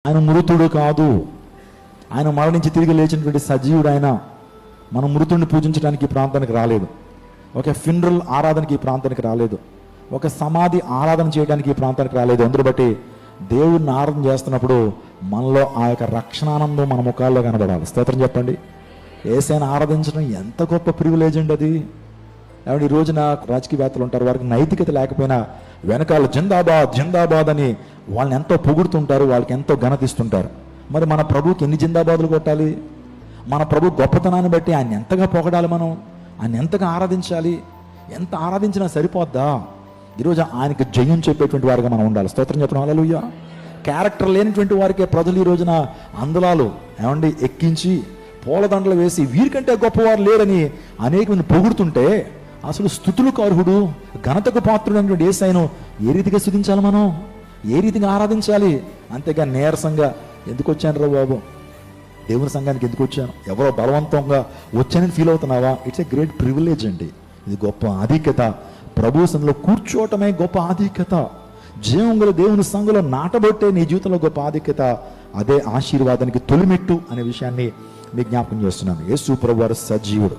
ఆయన మృతుడు కాదు, ఆయన మరణించి తిరిగి లేచినటువంటి సజీవుడు. ఆయన మనం మృతుడిని పూజించడానికి ఈ ప్రాంతానికి రాలేదు, ఒక ఫినరల్ ఆరాధనకి ఈ ప్రాంతానికి రాలేదు, ఒక సమాధి ఆరాధన చేయడానికి ఈ ప్రాంతానికి రాలేదు. అందులో బట్టి దేవుడిని ఆరాధన చేస్తున్నప్పుడు మనలో ఆ యొక్క రక్షణానందం మన ముఖాల్లో కనబడాలి. స్తోత్రం చెప్పండి. యేసయ్యను ఆరాధించడం ఎంత గొప్ప ప్రివిలేజ్ అండి అది. కాబట్టి ఈ రోజున రాజకీయవేత్తలు ఉంటారు, వారికి నైతికత లేకపోయినా వెనకాల జిందాబాద్ జిందాబాద్ అని వాళ్ళని ఎంతో పొగుడుతుంటారు, వాళ్ళకి ఎంతో ఘనతిస్తుంటారు. మరి మన ప్రభుకి ఎన్ని జిందాబాదులు కొట్టాలి? మన ప్రభు గొప్పతనాన్ని బట్టి ఆయన ఎంతగా పొగడాలి, మనం ఆయన ఎంతగా ఆరాధించాలి. ఎంత ఆరాధించినా సరిపోద్దా? ఈరోజు ఆయనకి జయం చెప్పేటువంటి వారిగా మనం ఉండాలి. స్తోత్రం చెప్పడం. హల్లెలూయా. క్యారెక్టర్ లేనిటువంటి వారికే ప్రజలు ఈ రోజున అందలాలు ఎక్కించి పూలదండలు వేసి వీరికంటే గొప్పవారు లేరని అనేక మంది పొగుడుతుంటే, అసలు స్తుతులకు అర్హుడు, ఘనతకు పాత్రుడు అనేటువంటి యేసయ్యను ఏ రీతిగా స్తుతించాలి, మనం ఏ రీతిగా ఆరాధించాలి? అంతేగా నీరసంగా ఎందుకు వచ్చాను రా బాబు, దేవుని సంఘానికి ఎందుకు వచ్చాను, ఎవరో బలవంతంగా వచ్చానని ఫీల్ అవుతున్నావా? ఇట్స్ ఏ గ్రేట్ ప్రివిలేజ్ అండి. ఇది గొప్ప ఆధిక్యత. ప్రభు సంఘంలో కూర్చోవటమే గొప్ప ఆధిక్యత. జీవం గల దేవుని సంఘంలో నాటబొట్టే నీ జీవితంలో గొప్ప ఆధిక్యత. అదే ఆశీర్వాదానికి తొలిమెట్టు అనే విషయాన్ని మీ జ్ఞాపకం చేస్తున్నాను. యేసు ప్రభు వారు సజీవుడు.